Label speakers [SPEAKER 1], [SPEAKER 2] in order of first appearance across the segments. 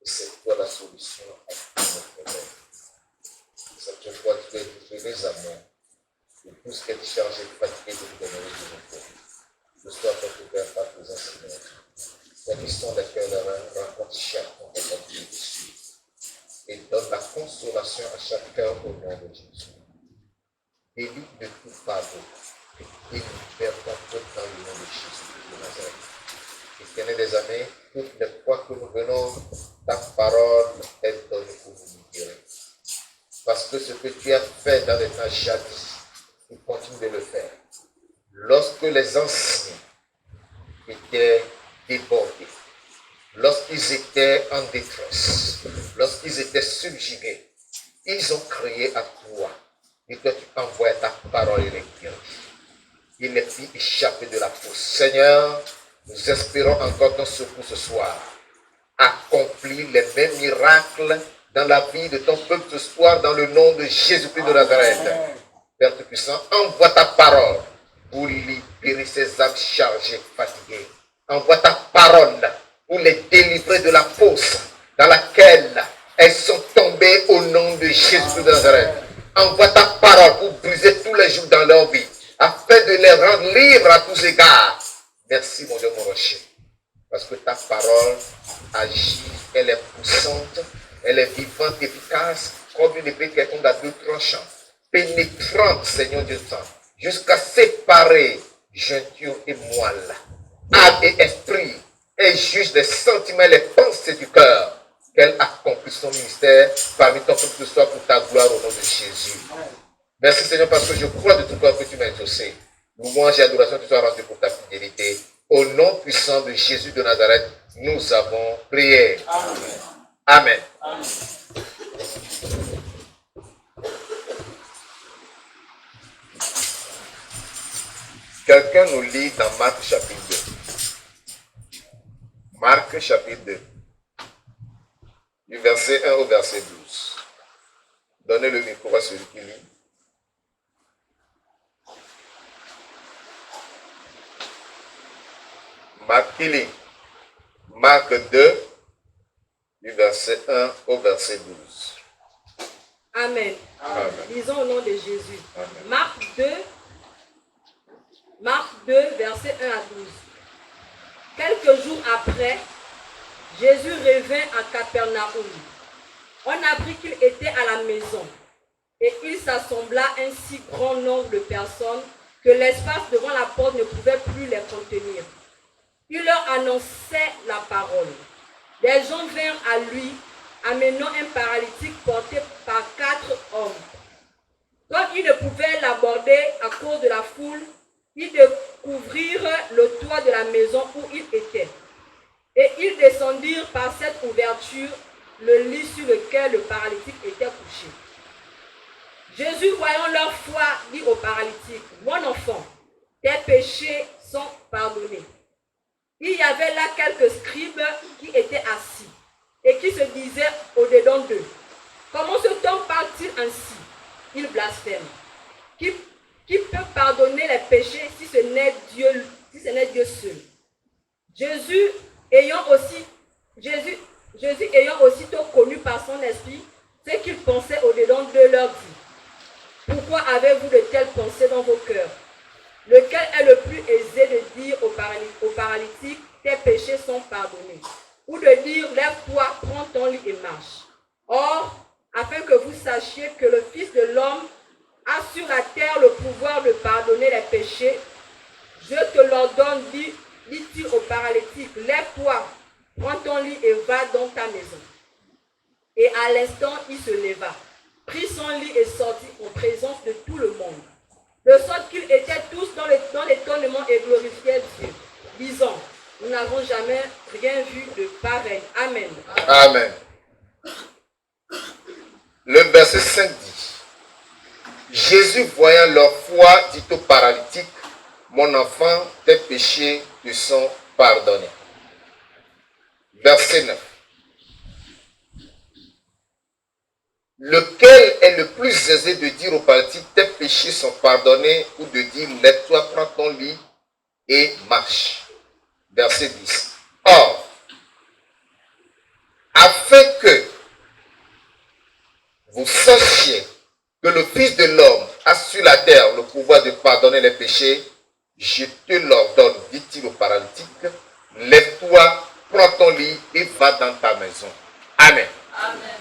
[SPEAKER 1] C'est toi la solution à tous nos problèmes. Cette fois, tu es livré à moi. Et tout ce qui est chargé, fatigué de donner de nos corps. Je sois recouvert par tes enseignements. Bénissons les cœurs, rencontre chaque contemplatif dessus. Et donne la consolation à chaque cœur au nom de Jésus. Délivre de tout fardeau. Et libère ton peuple dans le nom de Jésus de Nazareth. Éternel des années, toutes les fois que nous venons, ta parole est donnée pour nous libérer. Parce que ce que tu as fait dans les temps jadis, tu continues de le faire. Lorsque les anciens étaient débordés, lorsqu'ils étaient en détresse, lorsqu'ils étaient subjugués, ils ont crié à toi. Et toi, tu envoies ta parole et les guéris. Il les fit échapper de la fosse. Seigneur, nous espérons encore ton secours ce soir. Accomplis les mêmes miracles dans la vie de ton peuple ce soir dans le nom de Jésus-Christ de Nazareth. Père Tout-Puissant, envoie ta parole pour libérer ces âmes chargées, fatiguées. Envoie ta parole pour les délivrer de la fosse dans laquelle elles sont tombées au nom de Jésus-Christ de Nazareth. Envoie ta parole pour briser tous les jours dans leur vie, afin de les rendre libres à tous égards. Merci mon Dieu, mon rocher, parce que ta parole agit, elle est puissante, elle est vivante, efficace, comme une épée quelconque à deux tranchants, pénétrante, Seigneur Dieu Saint, jusqu'à séparer jointure et moelle, âme et esprit, et juge les sentiments et les pensées du cœur. Qu'elle accomplisse son ministère parmi ton peuple ce soir pour ta gloire au nom de Jésus. Merci Seigneur parce que je crois de tout cœur que tu m'as exaucé. Louange et adoration te soient rendues pour ta fidélité. Au nom puissant de Jésus de Nazareth, nous avons prié. Amen. Amen. Amen. Quelqu'un nous lit dans Marc chapitre 2. Marc chapitre 2. Du verset 1 au verset 12. Donnez le micro à celui qui lit. Marc qui lit. Marc 2, du verset 1 au verset 12.
[SPEAKER 2] Amen.
[SPEAKER 1] Amen.
[SPEAKER 2] Lisons au nom de Jésus.
[SPEAKER 1] Amen.
[SPEAKER 2] Marc 2, verset 1 à 12. Quelques jours après, Jésus revint à Capernaum. On apprit qu'il était à la maison, et il s'assembla un si grand nombre de personnes que l'espace devant la porte ne pouvait plus les contenir. Il leur annonçait la parole. Des gens vinrent à lui, amenant un paralytique porté par 4 hommes. Comme ils ne pouvaient l'aborder à cause de la foule, ils découvrirent le toit de la maison où il était. Et ils descendirent par cette ouverture le lit sur lequel le paralytique était couché. Jésus, voyant leur foi, dit au paralytique, « Mon enfant, tes péchés sont pardonnés. » Il y avait là quelques scribes qui étaient assis et qui se disaient au-dedans d'eux, « Comment cet homme parle-t-il ainsi? Il blasphème. Qui peut pardonner les péchés si ce n'est Dieu seul? » Jésus ayant aussitôt connu par son esprit ce qu'ils pensaient au-dedans de leur vie. Pourquoi avez-vous de telles pensées dans vos cœurs? Lequel est le plus aisé de dire au paralytique, tes péchés sont pardonnés? Ou de dire, lève-toi, prends ton lit et marche? Or, afin que vous sachiez que le Fils de l'homme a sur la terre le pouvoir de pardonner les péchés, je te l'ordonne, dit-il au paralytique, lève-toi, prends ton lit et va dans ta maison. Et à l'instant, il se leva, prit son lit et sortit en présence de tout le monde. De sorte qu'ils étaient tous dans l'étonnement et glorifiaient Dieu, disant, nous n'avons jamais rien vu de pareil. Amen.
[SPEAKER 1] Amen. Le verset 5 dit, Jésus voyant leur foi dit au paralytique, mon enfant, tes péchés te sont pardonnés. Verset 9. lequel est le plus aisé de dire au paralytique, tes péchés sont pardonnés, ou de dire, lève-toi, prends ton lit et marche. Verset 10. Or, afin que vous sachiez que le Fils de l'homme a sur la terre le pouvoir de pardonner les péchés, je te l'ordonne, dit-il au paralytique, lève-toi, prends ton lit et va dans ta maison. Amen.
[SPEAKER 2] Amen.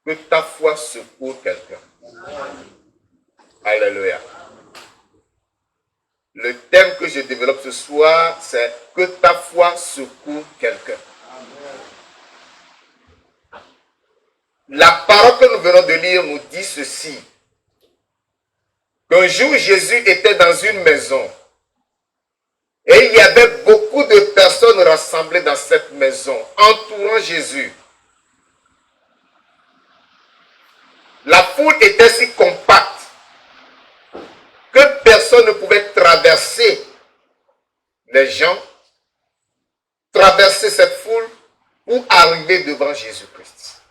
[SPEAKER 1] Que ta foi secoue quelqu'un. Alléluia. Le thème que je développe ce soir, c'est que ta foi secoue quelqu'un. La parole que nous venons de lire nous dit ceci. Qu'un jour, Jésus était dans une maison. Et il y avait beaucoup de personnes rassemblées dans cette maison, entourant Jésus. La foule était si compacte que personne ne pouvait traverser les gens, traverser cette foule pour arriver devant Jésus-Christ.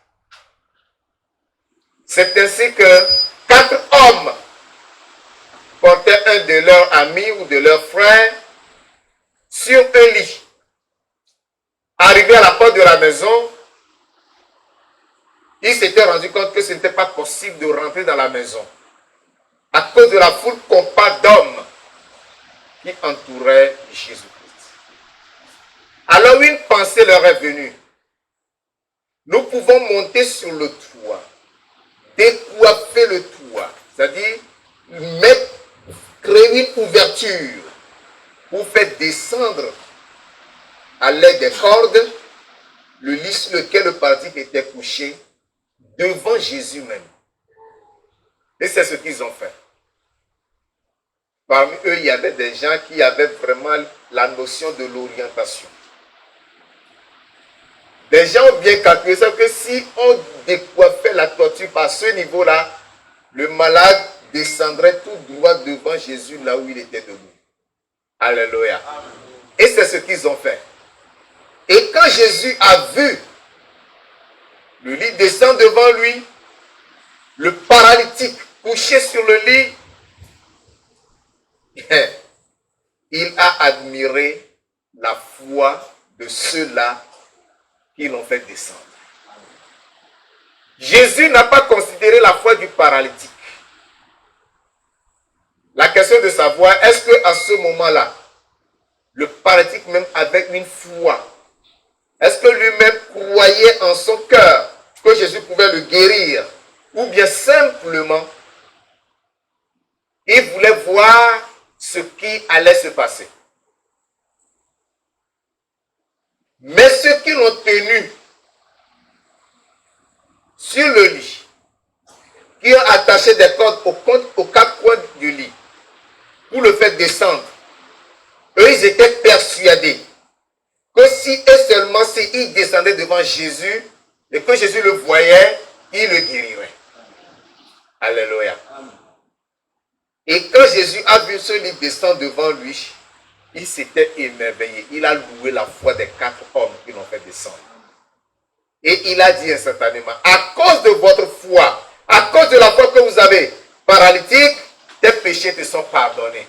[SPEAKER 1] C'est ainsi que 4 hommes portaient un de leurs amis ou de leurs frères sur un lit. Arrivés à la porte de la maison, ils s'étaient rendus compte que ce n'était pas possible de rentrer dans la maison à cause de la foule compacte d'hommes qui entouraient Jésus-Christ. Alors une pensée leur est venue. Nous pouvons monter sur le toit, décoiffer le toit, c'est-à-dire créer une ouverture pour faire descendre à l'aide des cordes le lit sur lequel le paralytique était couché devant Jésus même. Et c'est ce qu'ils ont fait. Parmi eux, il y avait des gens qui avaient vraiment la notion de l'orientation. Des gens ont bien calculé ça que si on décoiffait la toiture par ce niveau-là, le malade descendrait tout droit devant Jésus là où il était debout. Alléluia. Et c'est ce qu'ils ont fait. Et quand Jésus a vu le lit descendre devant lui, le paralytique couché sur le lit, il a admiré la foi de ceux-là qui l'ont fait descendre. Jésus n'a pas considéré la foi du paralytique. La question de savoir, est-ce qu'à ce moment-là, le paralytique même avec une foi, est-ce que lui-même croyait en son cœur que Jésus pouvait le guérir, ou bien simplement, il voulait voir ce qui allait se passer. Mais ceux qui l'ont tenu sur le lit, qui ont attaché des cordes aux 4 coins du lit, pour le faire descendre, eux, ils étaient persuadés que si et seulement s'ils descendaient devant Jésus, et que Jésus le voyait, il le guérirait. Alléluia. Et quand Jésus a vu ce lit descendre devant lui, il s'était émerveillé. Il a loué la foi des 4 hommes qui l'ont fait descendre. Et il a dit instantanément, à cause de votre foi, à cause de la foi que vous avez, paralytique, tes péchés te sont pardonnés.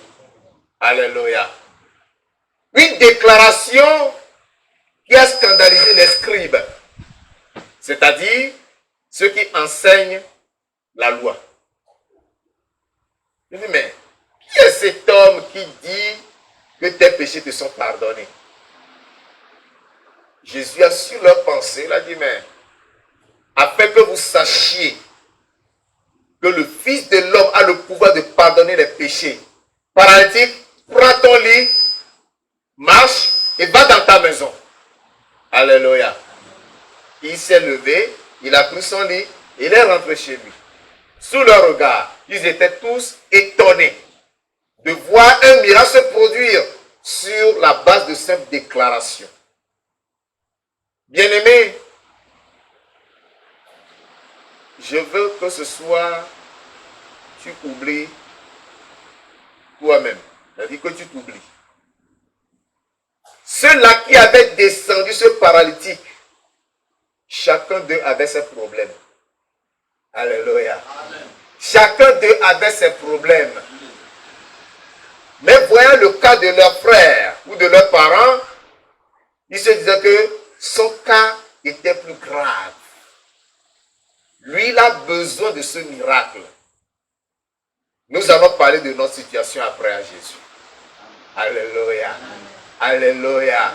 [SPEAKER 1] Alléluia. Une déclaration qui a scandalisé les scribes, c'est-à-dire ceux qui enseignent la loi. Je dis, mais qui est cet homme qui dit que tes péchés te sont pardonnés? Jésus a su leur pensée, il a dit, mais afin que vous sachiez que le Fils de l'homme a le pouvoir de pardonner les péchés. Paralytique, prends ton lit, marche et va dans ta maison. Alléluia. Il s'est levé, il a pris son lit, il est rentré chez lui. Sous leur regard, ils étaient tous étonnés de voir un miracle se produire sur la base de simples déclarations. Bien-aimés, je veux que ce soir, tu oublies toi-même. C'est-à-dire que tu t'oublies. Ceux-là qui avaient descendu ce paralytique chacun d'eux avait ses problèmes. Alléluia. Chacun d'eux avait ses problèmes. Mais voyant le cas de leur frère ou de leurs parents, ils se disaient que son cas était plus grave. Lui, il a besoin de ce miracle. Nous allons parler de notre situation après à Jésus. Alléluia. Alléluia.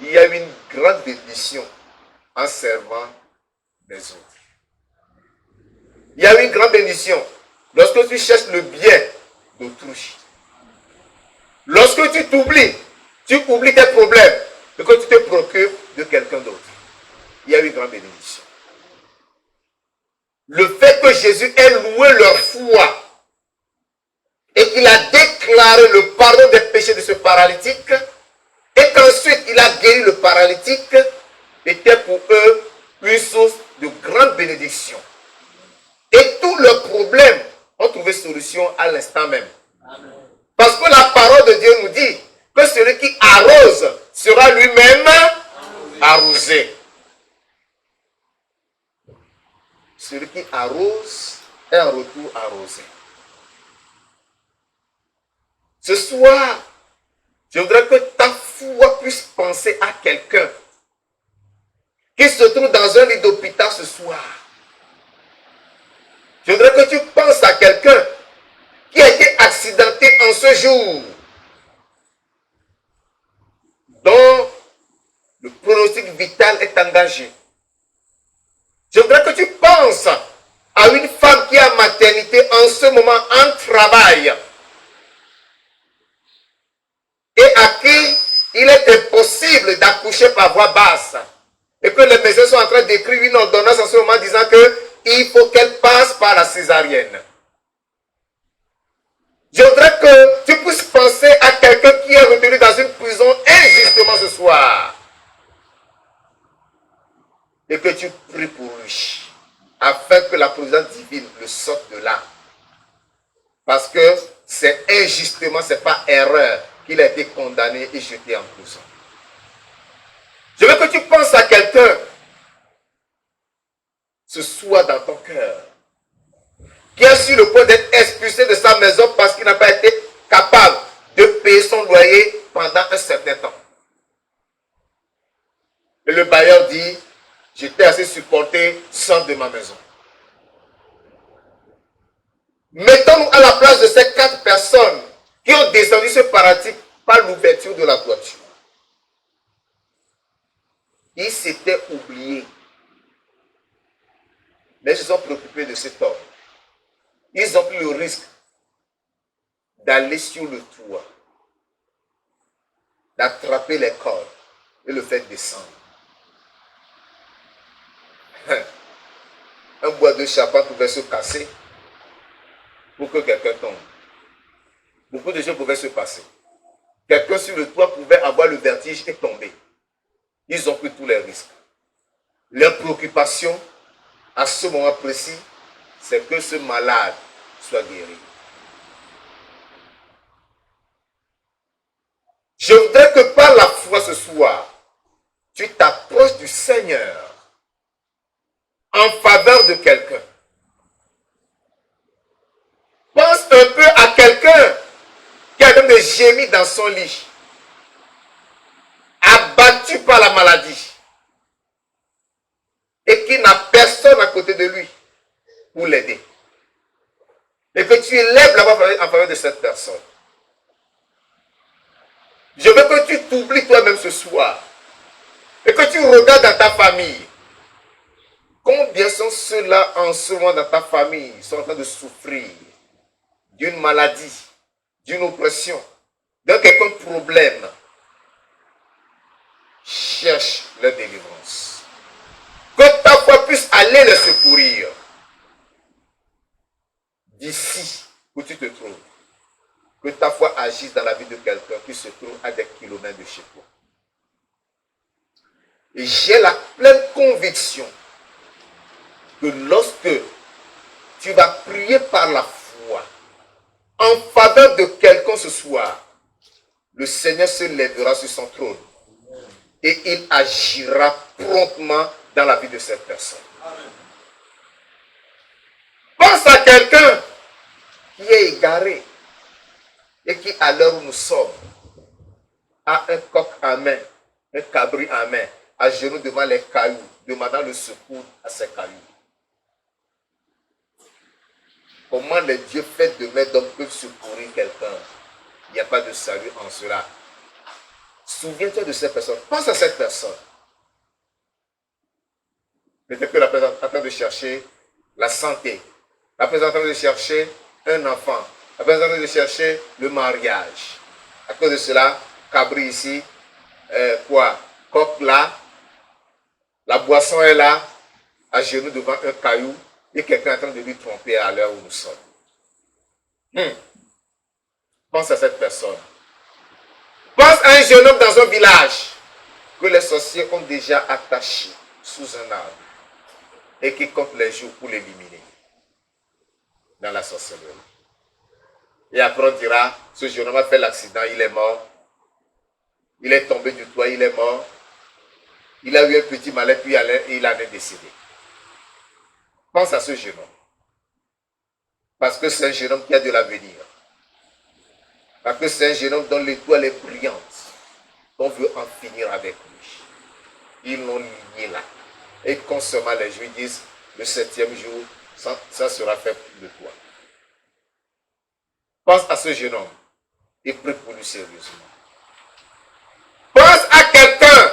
[SPEAKER 1] Il y a une grande bénédiction en servant les autres. Il y a une grande bénédiction lorsque tu cherches le bien d'autrui. Lorsque tu t'oublies, tu oublies tes problèmes et que tu te préoccupes de quelqu'un d'autre. Il y a une grande bénédiction. Le fait que Jésus ait loué leur foi et qu'il a déclaré le pardon des péchés de ce paralytique et qu'ensuite il a guéri le paralytique était pour eux une source de grande bénédiction. Et tous leurs problèmes ont trouvé solution à l'instant même. Amen. Parce que la parole de Dieu nous dit que celui qui arrose sera lui-même arrosé. Celui qui arrose est en retour arrosé. Ce soir, je voudrais que ta foi puisse penser à quelqu'un qui se trouve dans un lit d'hôpital ce soir. Je voudrais que tu penses à quelqu'un qui a été accidenté en ce jour, dont le pronostic vital est engagé. Je voudrais que tu penses à une femme qui est en maternité en ce moment en travail et à qui il est impossible d'accoucher par voie basse et que les médecins sont en train d'écrire une ordonnance en ce moment disant qu'il faut qu'elle passe par la césarienne. Je voudrais que tu puisses penser à quelqu'un qui est retenu dans une prison injustement ce soir. Et que tu pries pour lui, afin que la providence divine le sorte de là. Parce que c'est injustement, ce n'est pas erreur qu'il a été condamné et jeté en prison. Je veux que tu penses à quelqu'un ce soir dans ton cœur, qui est sur le point d'être expulsé de sa maison parce qu'il n'a pas été capable de payer son loyer pendant un certain temps. Et le bailleur dit, j'étais assez supporté sans de ma maison. Mettons-nous à la place de ces 4 personnes qui ont descendu ce paralytique par l'ouverture de la toiture. Ils s'étaient oubliés. Mais ils se sont préoccupés de cet homme. Ils ont pris le risque d'aller sur le toit, d'attraper les cordes et le faire descendre. Un bois de charpente pouvait se casser pour que quelqu'un tombe. Beaucoup de choses pouvaient se passer. Quelqu'un sur le toit pouvait avoir le vertige et tomber. Ils ont pris tous les risques. Leur préoccupation, à ce moment précis, c'est que ce malade soit guéri. Je voudrais que par la foi ce soir, tu t'approches du Seigneur en faveur de quelqu'un. Pense un peu à quelqu'un qui a même gémi dans son lit, abattu par la maladie, et qui n'a personne à côté de lui pour l'aider. Et que tu élèves la voix en faveur de cette personne. Je veux que tu t'oublies toi-même ce soir. Et que tu regardes dans ta famille. Combien sont ceux-là en ce moment dans ta famille qui sont en train de souffrir d'une maladie, d'une oppression, d'un quelconque problème? Cherche leur délivrance. Que ta foi puisse aller les secourir. D'ici où tu te trouves. Que ta foi agisse dans la vie de quelqu'un qui se trouve à des kilomètres de chez toi. Et j'ai la pleine conviction que lorsque tu vas prier par la foi en faveur de quelqu'un ce soir, le Seigneur se lèvera sur son trône et il agira promptement dans la vie de cette personne. Pense à quelqu'un qui est égaré et qui, à l'heure où nous sommes, a un coq en main, un cabri en main, à genoux devant les cailloux, demandant le secours à ces cailloux. Comment les dieux faits de main d'hommes peuvent secourir quelqu'un? Il n'y a pas de salut en cela. Souviens-toi de cette personne. Pense à cette personne. Peut-être que la personne est en train de chercher la santé. La personne est en train de chercher un enfant. La personne est en train de chercher le mariage. À cause de cela, cabri ici, coq là, la boisson est là, à genoux devant un caillou, et quelqu'un est en train de lui tromper à l'heure où nous sommes. Pense à cette personne. Pense à un jeune homme dans un village que les sorciers ont déjà attaché sous un arbre et qui compte les jours pour l'éliminer dans la sorcellerie. Et après on dira, ce jeune homme a fait l'accident, il est mort. Il est tombé du toit, il est mort. Il a eu un petit malin, puis il en est décédé. Pense à ce jeune homme. Parce que c'est un jeune homme qui a de l'avenir. Parce que c'est un jeune homme dont l'étoile est brillante. On veut en finir avec lui. Ils l'ont lié là. Et constamment les Juifs disent, le 7e jour, ça sera fait de toi. Pense à ce jeune homme et prie pour lui sérieusement. Pense à quelqu'un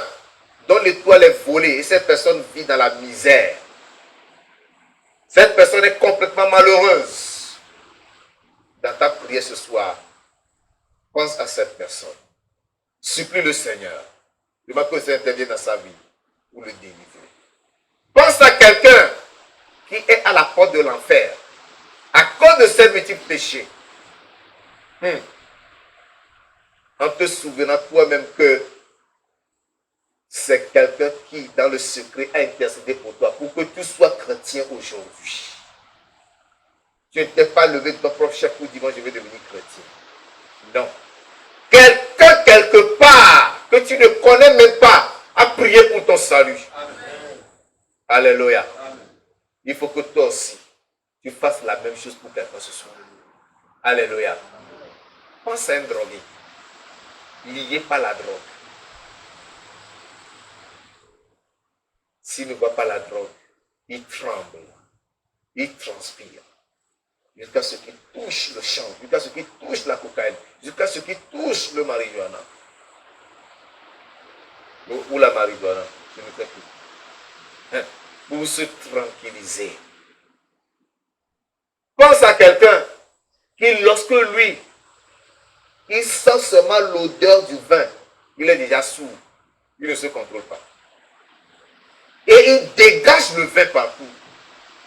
[SPEAKER 1] dont l'étoile est volée et cette personne vit dans la misère. Cette personne est complètement malheureuse. Dans ta prière ce soir, pense à cette personne. Supplie le Seigneur. Demande que le Seigneur intervienne dans sa vie pour le délivrer. Pense à quelqu'un qui est à la porte de l'enfer à cause de ses multiples péchés. En te souvenant toi-même que c'est quelqu'un qui, dans le secret, a intercédé pour toi, pour que tu sois chrétien aujourd'hui. Tu ne t'es pas levé de ton propre chef pour dire, moi je vais devenir chrétien. Non. Quelqu'un, quelque part, que tu ne connais même pas, a prié pour ton salut. Amen. Alléluia. Amen. Il faut que toi aussi, tu fasses la même chose pour quelqu'un ce soir. Alléluia. Amen. Pense à un drogué, lié par la drogue. S'il ne voit pas la drogue, il tremble, il transpire. Jusqu'à ce qui touche le chanvre, jusqu'à ce qui touche la cocaïne, jusqu'à ce qui touche le marijuana. Ou la marijuana, je ne sais plus. Pour se tranquilliser. Pense à quelqu'un qui, lorsque lui, il sent seulement l'odeur du vin, il est déjà sourd. Il ne se contrôle pas. Et il dégage le vin partout.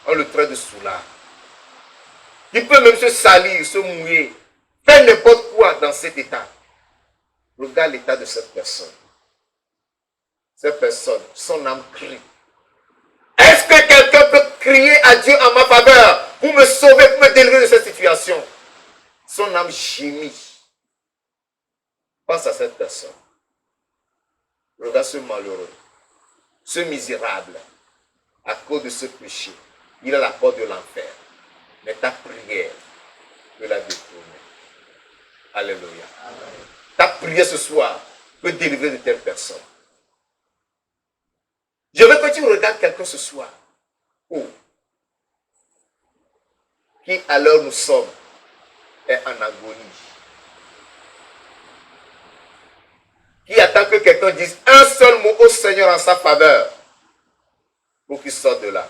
[SPEAKER 1] On le traite de soulard. Il peut même se salir, se mouiller, faire n'importe quoi dans cet état. Regarde l'état de cette personne. Cette personne, son âme crie. Est-ce que quelqu'un peut crier à Dieu en ma faveur pour me sauver, pour me délivrer de cette situation? Son âme gémit. Pense à cette personne. Regarde ce malheureux, ce misérable, à cause de ce péché. Il a la porte de l'enfer. Mais ta prière peut la détourner. Alléluia. Amen. Ta prière ce soir peut délivrer de telle personne. Je veux que tu regardes quelqu'un ce soir. Qui, à l'heure où nous sommes, est en agonie. Qui attend que quelqu'un dise un seul mot au Seigneur en sa faveur pour qu'il sorte de là.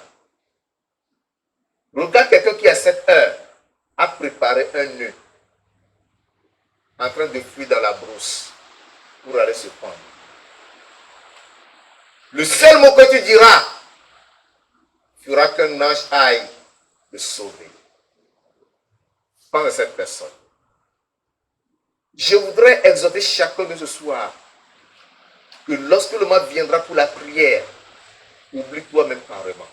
[SPEAKER 1] Regarde quelqu'un qui à cette heure a préparé un nœud en train de fuir dans la brousse pour aller se prendre. Le seul mot que tu diras fera qu'un ange aille le sauver. Pense à cette personne. Je voudrais exhorter chacun de ce soir que lorsque le moment viendra pour la prière, oublie toi-même carrément.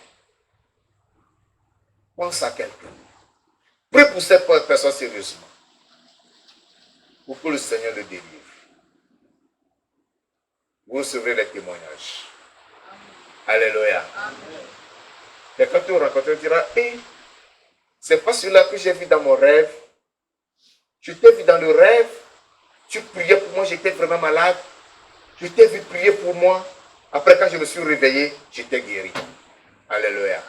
[SPEAKER 1] Pense à quelqu'un. Prie pour cette personne sérieusement. Pour que le Seigneur le délivre. Vous recevrez les témoignages. Alléluia. Et quand tu rencontres, tu diras, c'est pas celui-là que j'ai vu dans mon rêve. Je t'ai vu dans le rêve. Tu priais pour moi, j'étais vraiment malade. Je t'ai vu prier pour moi. Après, quand je me suis réveillé, j'étais guéri. Alléluia.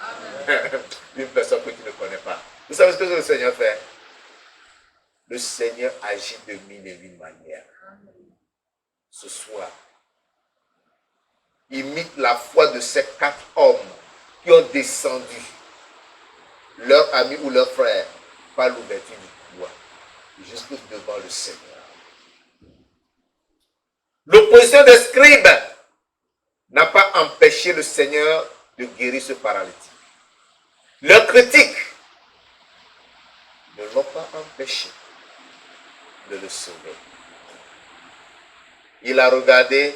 [SPEAKER 1] Une personne que tu ne connais pas. Vous savez ce que le Seigneur fait? Le Seigneur agit de mille et une manières. Ce soir, imite la foi de ces 4 hommes qui ont descendu leur ami ou leur frère par l'ouverture du toit jusque devant le Seigneur. L'opposition des scribes n'a pas empêché le Seigneur de guérir ce paralytique. Leurs critiques ne l'ont pas empêché de le sauver. Il a regardé,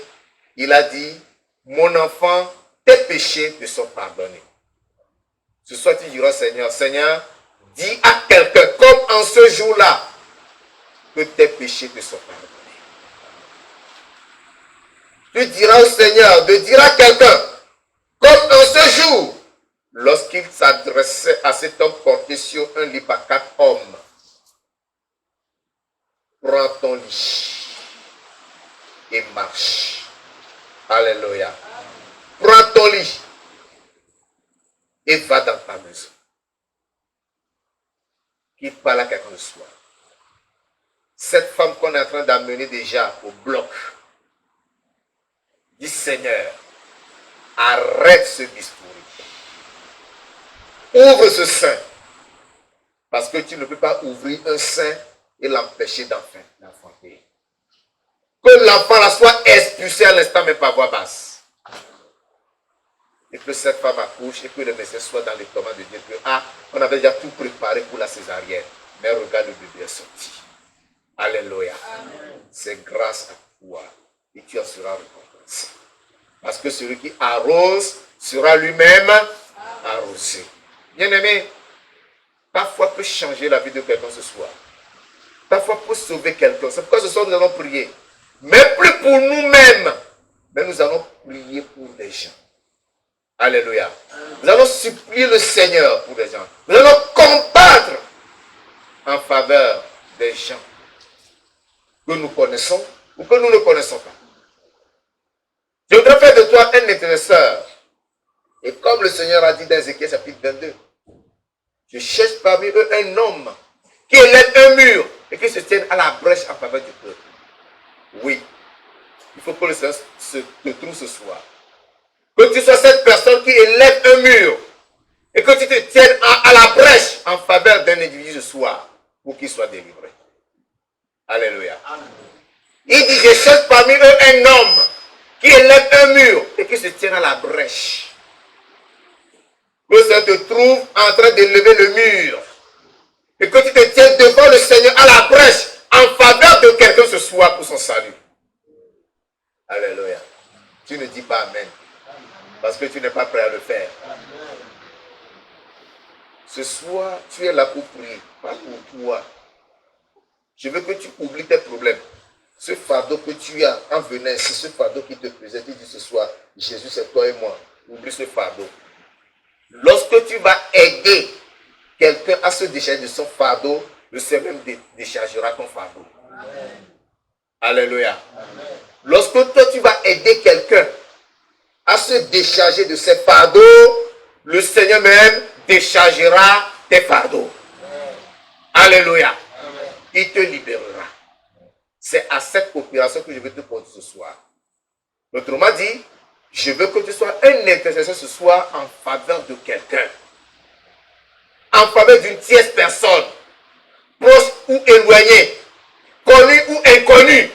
[SPEAKER 1] il a dit, mon enfant, tes péchés te sont pardonnés. Ce soir, tu diras, Seigneur, Seigneur, dis à quelqu'un, comme en ce jour-là, que tes péchés te sont pardonnés. Tu diras au Seigneur de dire à quelqu'un, comme en ce jour, lorsqu'il s'adressait à cet homme porté sur un lit par 4 hommes, prends ton lit et marche. Alléluia. Prends ton lit et va dans ta maison. Qu'il parle à quelqu'un de soi. Cette femme qu'on est en train d'amener déjà au bloc, dit Seigneur, arrête ce bistouri. Ouvre ce sein. Parce que tu ne peux pas ouvrir un sein et l'empêcher d'enfanter. Que l'enfant là soit expulsé à l'instant, mais par voix basse. Et que cette femme accouche et que le médecin soit dans les tourments de Dieu. Que, on avait déjà tout préparé pour la césarienne. Mais regarde, le bébé est sorti. Alléluia. C'est grâce à toi. Et tu en seras récompensé. Parce que celui qui arrose sera lui-même arrosé. Bien-aimé, ta foi peut changer la vie de quelqu'un ce soir. Ta foi peut sauver quelqu'un. C'est pourquoi ce soir nous allons prier. Mais plus pour nous-mêmes. Mais nous allons prier pour les gens. Alléluia. Nous allons supplier le Seigneur pour les gens. Nous allons combattre en faveur des gens que nous connaissons ou que nous ne connaissons pas. Je voudrais faire de toi un intercesseur. Et comme le Seigneur a dit dans Ézéchiel chapitre 22, je cherche parmi eux un homme qui élève un mur et qui se tienne à la brèche en faveur du peuple. Oui, il faut que le Seigneur te trouve ce soir. Que tu sois cette personne qui élève un mur et que tu te tiennes à la brèche en faveur d'un individu ce soir pour qu'il soit délivré. Alléluia. Amen. Il dit, je cherche parmi eux un homme qui élève un mur et qui se tienne à la brèche. Que ça te trouve en train d'élever le mur et que tu te tiennes devant le Seigneur à la brèche en faveur de quelqu'un ce soir pour son salut. Alléluia. Tu ne dis pas Amen parce que tu n'es pas prêt à le faire. Ce soir, tu es là pour prier, pas pour toi. Je veux que tu oublies tes problèmes. Ce fardeau que tu as en venant ici, ce fardeau qui te pesait, tu dis ce soir, Jésus c'est toi et moi. Oublie ce fardeau. Lorsque tu vas aider quelqu'un à se décharger de son fardeau, le Seigneur même déchargera ton fardeau. Amen. Alléluia. Amen. Lorsque toi tu vas aider quelqu'un à se décharger de ses fardeaux, le Seigneur même déchargera tes fardeaux. Amen. Alléluia. Amen. Il te libérera. C'est à cette coopération que je veux te porter ce soir. Autrement dit, je veux que tu sois un intercesseur ce soir en faveur de quelqu'un. En faveur d'une tierce personne, proche ou éloignée, connue ou inconnue,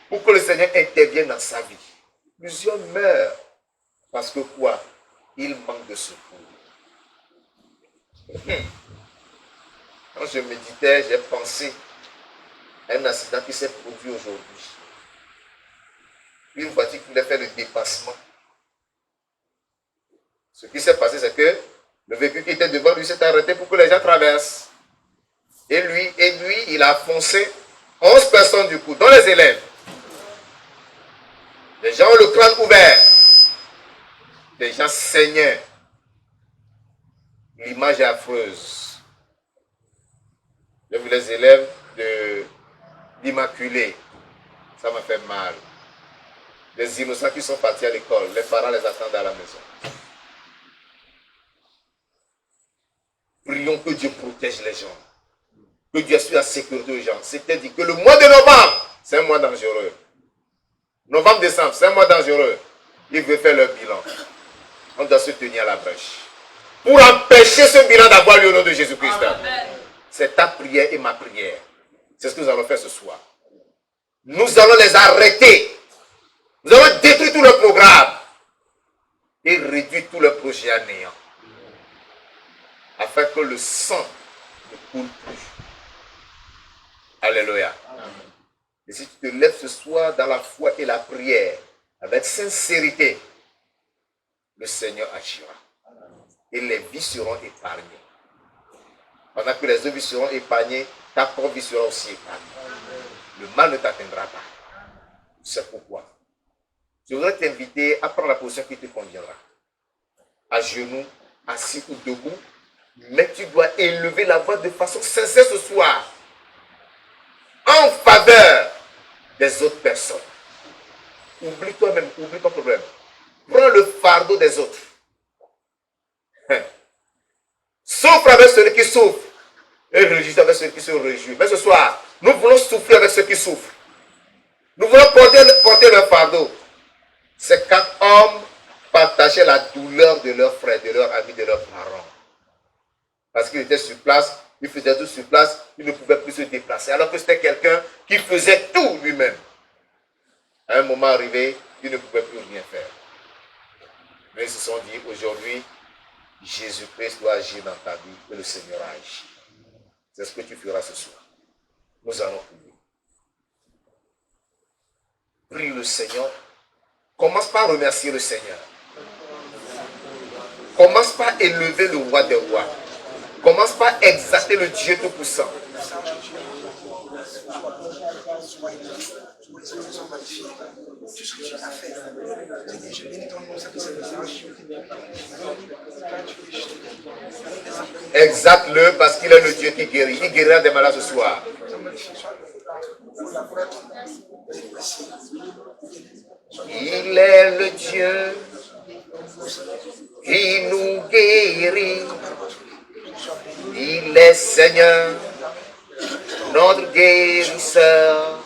[SPEAKER 1] pour que le Seigneur intervienne dans sa vie. Plusieurs meurent parce que quoi? Il manque de secours. Quand je méditais, j'ai pensé à un accident qui s'est produit aujourd'hui. Une voiture qui voulait faire le dépassement. Ce qui s'est passé, c'est que le véhicule qui était devant lui s'est arrêté pour que les gens traversent. Et lui, il a foncé 11 personnes du coup, dont les élèves. Les gens ont le crâne ouvert. des gens saignaient. L'image est affreuse. J'ai vu les élèves d'Immaculée. Ça m'a fait mal. Les innocents qui sont partis à l'école, les parents les attendent à la maison. Prions que Dieu protège les gens. Que Dieu assure la sécurité aux gens. C'était dit que le mois de novembre, c'est un mois dangereux. Novembre-décembre, c'est un mois dangereux. Ils veulent faire leur bilan. On doit se tenir à la brèche. Pour empêcher ce bilan d'avoir lieu au nom de Jésus-Christ. C'est ta prière et ma prière. C'est ce que nous allons faire ce soir. Nous allons les arrêter. Nous allons détruire tout le programme. Et réduire tout le projet à néant. Afin que le sang ne coule plus. Alléluia. Et si tu te lèves ce soir dans la foi et la prière, avec sincérité, le Seigneur agira. Et les vies seront épargnées. Pendant que les autres vies seront épargnées, ta propre vie sera aussi épargnée. Le mal ne t'atteindra pas. C'est pourquoi je voudrais t'inviter à prendre la position qui te conviendra. À genoux, assis ou debout, mais tu dois élever la voix de façon sincère ce soir. En faveur des autres personnes. Oublie toi-même, oublie ton problème. Prends le fardeau des autres. Souffre avec celui qui souffre. Et réjouis avec ceux qui se réjouissent. Mais ce soir, nous voulons souffrir avec ceux qui souffrent. Nous voulons porter leur fardeau. C'est quand hommes partageaient la douleur de leurs frères, de leurs amis, de leurs parents. Parce qu'ils étaient sur place, ils faisaient tout sur place, ils ne pouvaient plus se déplacer. Alors que c'était quelqu'un qui faisait tout lui-même. À un moment arrivé, ils ne pouvaient plus rien faire. Mais ils se sont dit, aujourd'hui, Jésus-Christ doit agir dans ta vie et le Seigneur a agi. C'est ce que tu feras ce soir. Nous allons prier. Prie le Seigneur. Commence par remercier le Seigneur. Commence par élever le roi des rois. Commence par exalter le Dieu Tout-Puissant. Exalte-le parce qu'il est le Dieu qui guérit. Il guérira des malades ce soir. Il est le Dieu qui nous guérit. Il est Seigneur, notre guérisseur.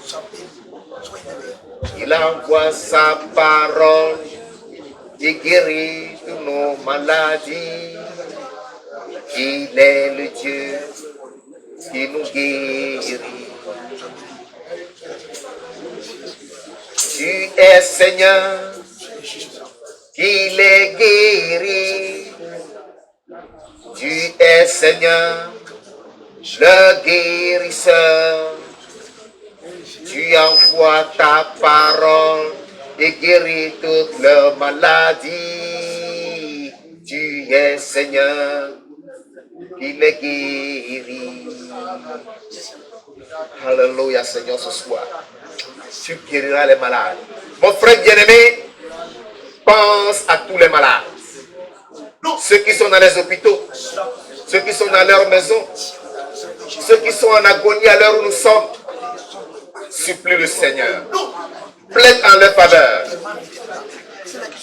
[SPEAKER 1] Il envoie sa parole et guérit toutes nos maladies. Il est le Dieu qui nous guérit. Tu es Seigneur, qui les guérit. Tu es Seigneur, le guérisseur. Tu envoies ta parole et guéris toutes leurs maladies. Tu es Seigneur, qui les guérit. Alléluia, Seigneur, ce soir. Tu guériras les malades. Mon frère bien-aimé, pense à tous les malades. Ceux qui sont dans les hôpitaux, ceux qui sont dans leur maison, ceux qui sont en agonie à l'heure où nous sommes. Supplie le Seigneur. Plaide en leur faveur.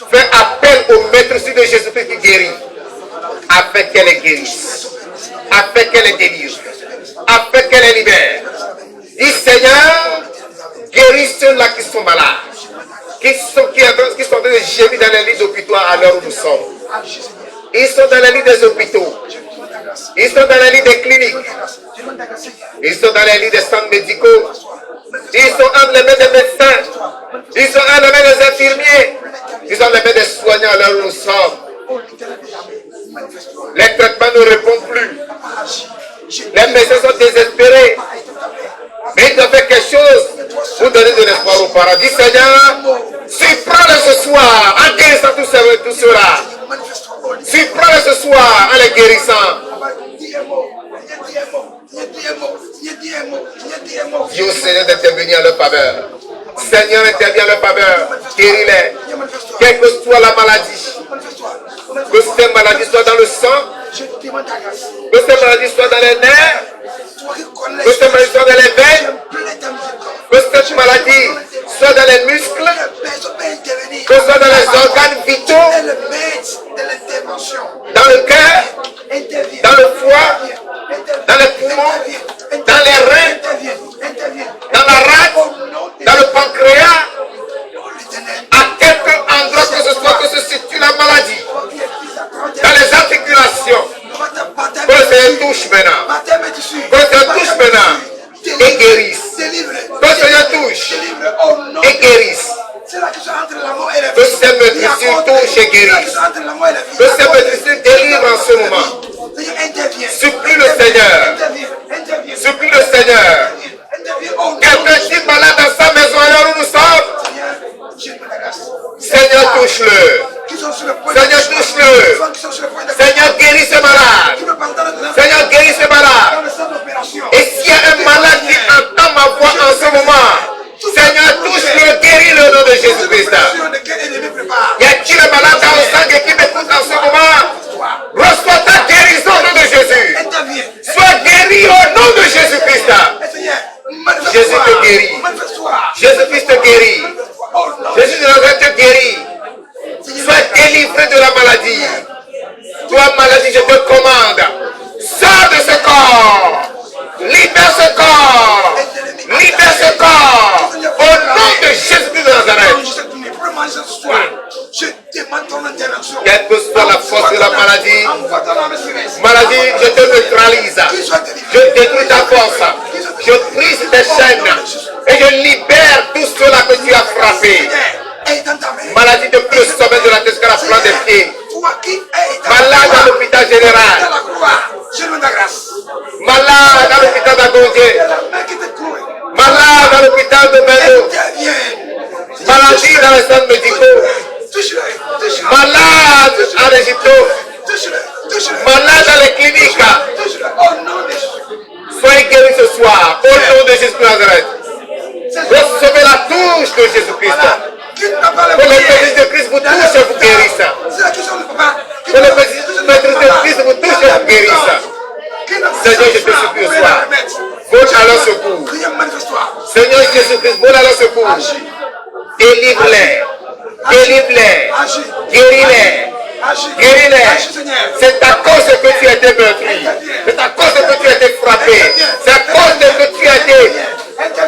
[SPEAKER 1] Fais appel au maître de Jésus-Christ qui guérit. Afin qu'elle les guérisse. Afin qu'elle les délivre. Afin qu'elle les libère. Dis Seigneur, guéris ceux-là qui sont malades. Qui sont en train de gémir dans les lits d'hôpitaux à l'heure où nous sommes. Ils sont dans les lits des hôpitaux. Ils sont dans les lits des cliniques. Ils sont dans les lits des centres médicaux. Ils sont entre les mains des médecins. Ils sont entre les mains des infirmiers. Ils sont entre les mains des soignants à l'heure où nous sommes. Les traitements ne répondent plus. Les médecins sont désespérés. Mais ils doivent faire quelque chose pour donner de l'espoir aux paradis. Seigneur, surprends-les ce soir en guérissant tout cela. Surprends-les ce soir en les guérissant. Dis au Seigneur d'intervenir à leur faveur. Seigneur, interviens à leur faveur. Guéris-les. Quelle que soit la maladie, Que ces maladies soient dans le sang.
[SPEAKER 3] Je demande ta grâce.
[SPEAKER 1] Que ces maladies soient dans les nerfs.
[SPEAKER 3] Toi qui connais
[SPEAKER 1] Que ces maladies soient dans les veines. Que cette maladie soit dans les muscles. Que ce soit dans les organes vitaux. Dans le cœur. Dans le foie. Dans les poumons. Dans les reins. Dans la rate. Dans le pancréas. À quelque endroit que ce soit que se situe la maladie. Dans les articulations. Que le Seigneur touche maintenant. Que le Seigneur touche maintenant. Et guérisse. Que le Seigneur touche. Et guérisse. Que ces médecins touchent et guérissent. Que ces médecins délivrent en ce moment. Supplie le Seigneur. Supplie le Seigneur. Quelqu'un est malade dans sa maison alors où nous sommes. Seigneur, touche-le. Seigneur, touche-le. Seigneur, guéris ce malade. Seigneur, guéris ce malade. Et s'il y a un malade qui entend ma voix en ce moment, Seigneur, touche-le, guéris-le au nom de Jésus-Christ. Y a-t-il un malade dans le sang qui m'écoute en ce moment? Reçois ta guérison au nom de Jésus. Sois guéri au nom de Jésus-Christ. Jésus te guérit. Jésus-Christ te guérit. Jésus de Nazareth te guérit. Sois délivré de la maladie. Toi, maladie, je te commande. Sors de ce corps. Libère ce corps. Libère ce corps. Au nom de Jésus-Christ de Nazareth. Quelle que soit la force de la maladie, maladie, je te neutralise. Je détruis ta force. Je brise tes chaînes. Et je libère tout cela que tu as frappé. Maladie depuis le sommet de la tête jusqu'à la plante des pieds. Malade à l'hôpital général. Malade à l'hôpital d'Agondier. Malade à l'hôpital de Bello. Maladie dans les centres médicaux. Malade à l'Égypte. Malade dans les cliniques. Soyez guéris ce soir. Au nom de Jésus Nazareth. Recevez la touche de Jésus-Christ. Que le Maîtrise de Christ vous touche et vous guérisse. Que le Maîtrise de Christ vous touche et vous guérisse. Seigneur, je te supplie ce soir. Vole à leur secours. Seigneur Jésus-Christ, vole à leur secours. Délivre-les. Délivre-les. Guéris-les. Guéris-les. C'est à cause que tu as été meurtri. C'est à cause que tu as été frappé. C'est à cause que tu as été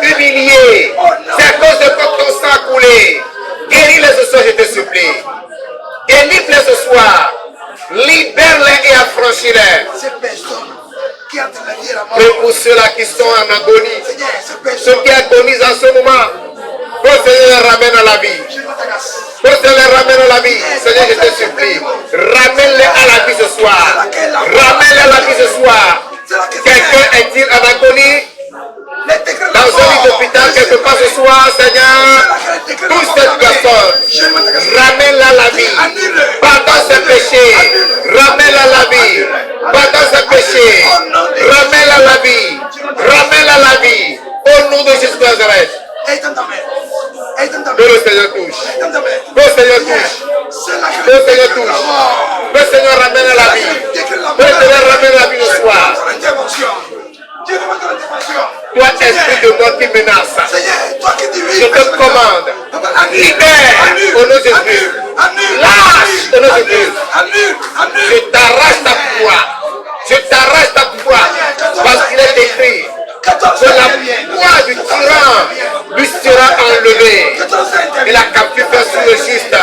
[SPEAKER 1] humilié. C'est à cause de ton sang coulé. Guéris-les ce soir, je te supplie. Délivre-les ce soir. Libère-les et affranchis-les. Mais pour ceux-là qui sont en agonie, ceux qui agonisent en ce moment, que le Seigneur les ramène à la vie. Que le Seigneur les ramène à la vie. Seigneur, je te supplie. Ramène-les à la vie ce soir. Ramène-les à la vie ce soir. Quelqu'un est-il en agonie? Dans un lit d'hôpital, quelque part ce soir, Seigneur, touche cette personne. Ramène-la à la vie. Pardonne ses péchés. Ramène-la à la vie. Pardonne ses péchés. Ramène-la à la vie. Ramène-la à la vie. Au nom de Jésus de Nazareth. Que le Seigneur touche. Que le Seigneur touche. Que le Seigneur touche. Que le Seigneur ramène à la vie. Que le Seigneur ramène à la vie ce soir. Toi, esprit de mort qui menace, je te commande, libère au nom de Jésus. Lâche au nom de Jésus. Je t'arrache ta foi. Je t'arrache ta foi. Parce qu'il est écrit que la foi du tyran lui sera enlevée. Et la capture faite sur le juste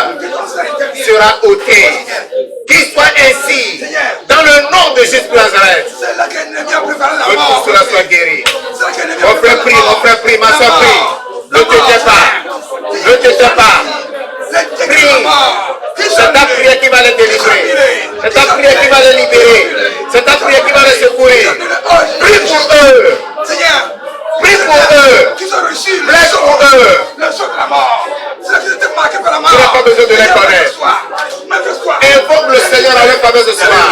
[SPEAKER 1] sera ôtée. Qu'il soit ainsi, dans le nom de Jésus de Nazareth, que tout cela soit guéri. Mon frère prie, ma soeur prie. Ne te tais pas. Ne te tais pas. Prie. C'est ta prière qui va les délivrer. C'est ta prière qui va les libérer. C'est ta prière qui va les secourir. Prie pour eux. Prie pour eux. Prêche pour eux. Tu n'as pas besoin de les connaître. Invoque le Seigneur à leur faveur ce soir.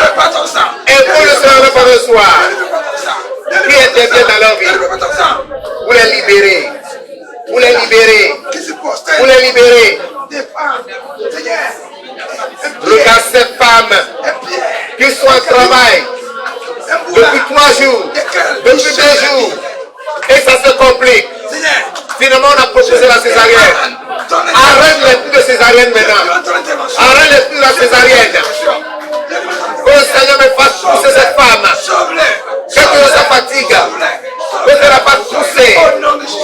[SPEAKER 1] Invoque le Seigneur à leur faveur ce soir. Qui intervient dans leur vie. Vous les libérez. Vous les libérez. Vous les libérez. Regarde ces femmes jours. Depuis 2 jours. Et ça se complique. Finalement, on a proposé la césarienne. Arrête l'esprit de césarienne maintenant. Arrête l'esprit de la césarienne. Que le Seigneur me fasse pousser cette femme. Que sa fatigue. Que ne la fasse pousser.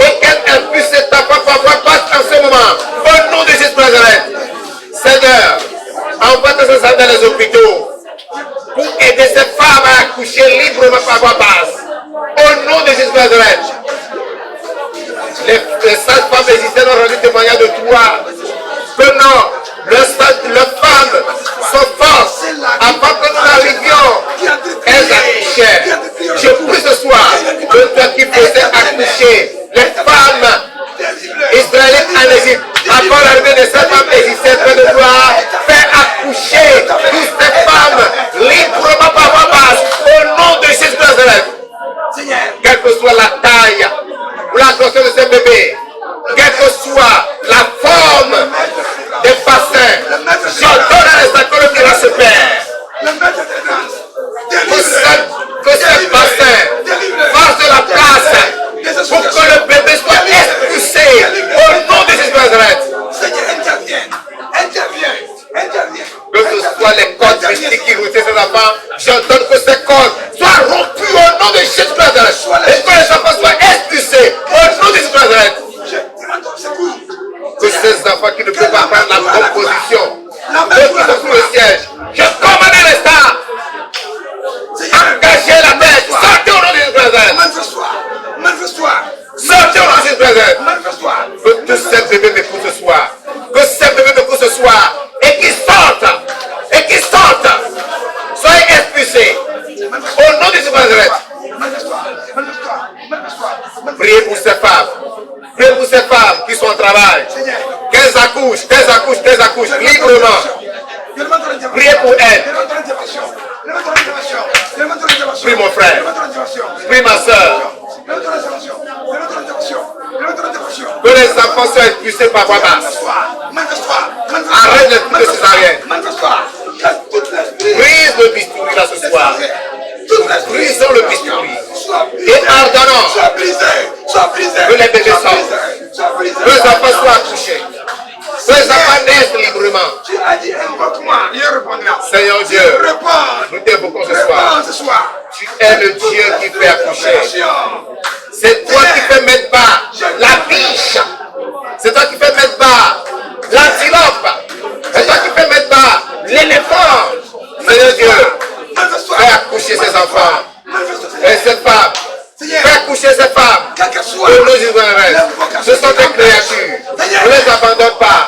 [SPEAKER 1] Et qu'elle puisse cette femme passe en ce moment. Au nom de Jésus Nazareth. Seigneur, envoie tes enfants dans les hôpitaux pour aider cette femme à accoucher librement par voie basse. Au nom de Jésus Nazareth. Les sages-femmes existantes ont rendu témoignage de toi. Que non, leurs femmes sont fortes. Avant que nous n'arrivions, elles accouchaient. Je prie ce soir que toi qui faisais accoucher les femmes israélites en Égypte, avant l'arrivée de cette femme égyptienne près de toi, fais accoucher toutes ces femmes librement par voie basse. Au nom de Jésus Nazareth. Quelle que soit la taille ou la grosseur de ce bébé, quelle que soit la forme des bassins, j'ordonne à l'instant que le miracle se perd. Que ce bassin fasse de la place pour que le bébé soit expulsé au nom de Jésus Nazareth. Que ce soit les cordes mystiques qui routaient ces enfants, j'ordonne que ces cordes soient rompues au nom de Jésus Nazareth et que les enfants soient expulsés au nom de Jésus Nazareth. Que ces enfants qui ne peuvent pas prendre la bonne position, ceux qui sont sous le siège, je commande à l'instant, engagez la tête, sortez au nom de Jésus Nazareth. Sortez au nom de Jésus Nazareth. Que tous ces bébés m'écoutent ce soir. Que ces bébés m'écoutent ce soir. Et qu'ils sortent. Et qu'ils sortent. Soyez expulsés. Au nom de Jésus Nazareth. Priez pour ces femmes. Priez pour ces femmes qui sont au travail. Qu'elles accouchent, librement. Priez pour elles. Prie mon frère. Prie ma soeur. Que les enfants soient expulsés par voie basse. Arrête l'esprit de césarienne. Brise le bistouri là ce soir. Brisons le bistouri. Et ordonnons que les bébés sortent. Que les enfants soient accouchés. Que les enfants naissent librement. Seigneur Dieu, nous t'invoquons ce soir. Tu es le Dieu qui fait accoucher. C'est toi qui fais mettre bas la biche. C'est toi qui fais mettre bas l'antilope. C'est toi qui fais mettre bas l'éléphant. Seigneur Dieu, fais accoucher ces enfants. Et cette femme, fais accoucher ces femmes. Au nom de Jésus, ce sont des créatures. Ne les abandonne pas.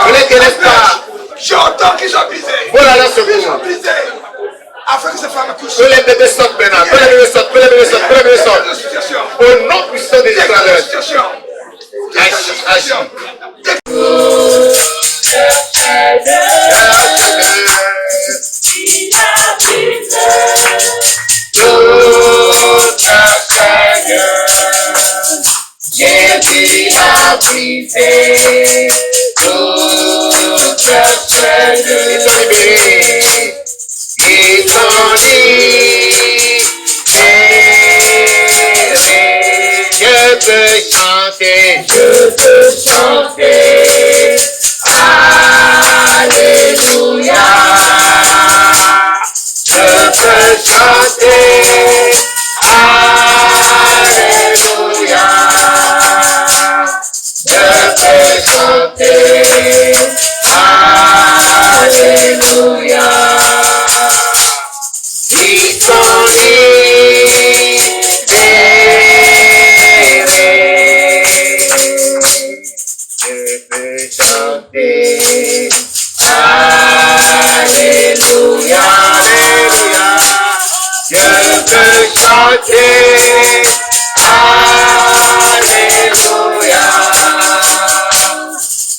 [SPEAKER 1] Ne les délaisse pas. Voilà leur secours.
[SPEAKER 3] Afin que ces femmes accouchent.
[SPEAKER 1] Que les bébés sortent maintenant. Que les bébés sortent. Que les bébés sortent. Que les bébés sortent. Au nom puissant de Jésus. Agis.
[SPEAKER 4] Jésus a brisé toute chaîne. Ils sont libérés. Je peux chanter. Alléluia. Je peux chanter. Alléluia. Je peux chanter. Alléluia. Ils sont libérés. Je peux chanter. Alléluia. Alléluia. Je peux chanter. Alléluia.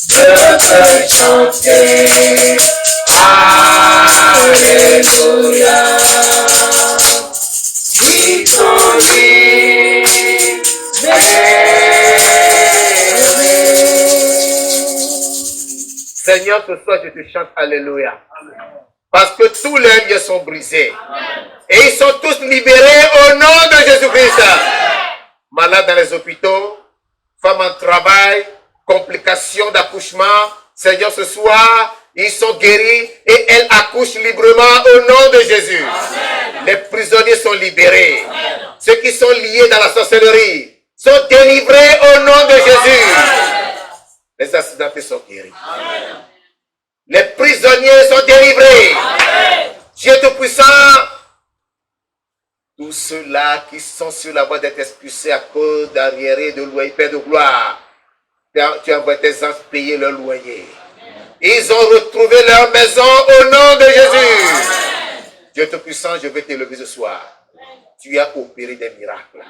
[SPEAKER 4] Je peux chanter. Alléluia. Ils sont libérés.
[SPEAKER 1] Seigneur, ce soir je te chante Alléluia. Parce que tous les liens sont brisés. Et ils sont tous libérés au nom de Jésus-Christ. Malades dans les hôpitaux, femmes en travail, complications d'accouchement. Seigneur, ce soir, ils sont guéris et elles accouchent librement au nom de Jésus. Amen. Les prisonniers sont libérés. Amen. Ceux qui sont liés dans la sorcellerie sont délivrés au nom de Jésus. Amen. Les accidentés sont guéris. Amen. Les prisonniers sont délivrés. Amen. Dieu Tout-Puissant, tous ceux-là qui sont sur la voie d'être expulsés à cause d'arriérés de loyer, Père de gloire, tu envoies tes anges payer leur loyer. Ils ont retrouvé leur maison au nom de Jésus. Amen. Dieu Tout-Puissant, je veux t'élever ce soir. Tu as opéré des miracles.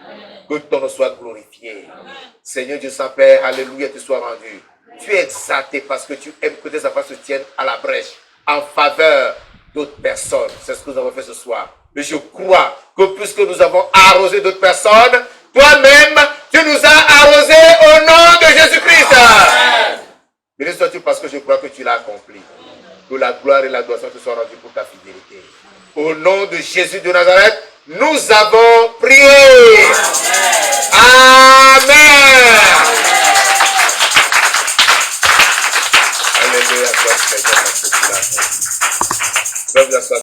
[SPEAKER 1] Que ton nom soit glorifié. Amen. Seigneur Dieu Saint-Père, alléluia, te soit rendu. Tu es exalté parce que tu aimes que tes enfants se tiennent à la brèche en faveur d'autres personnes. C'est ce que nous avons fait ce soir. Mais je crois que puisque nous avons arrosé d'autres personnes, toi-même, tu nous as arrosés au nom de Jésus-Christ. Béni sois-tu parce que je crois que tu l'as accompli. Que la gloire et l'adoration te soient rendues pour ta fidélité. Au nom de Jésus de Nazareth, nous avons prié. Amen. Alléluia.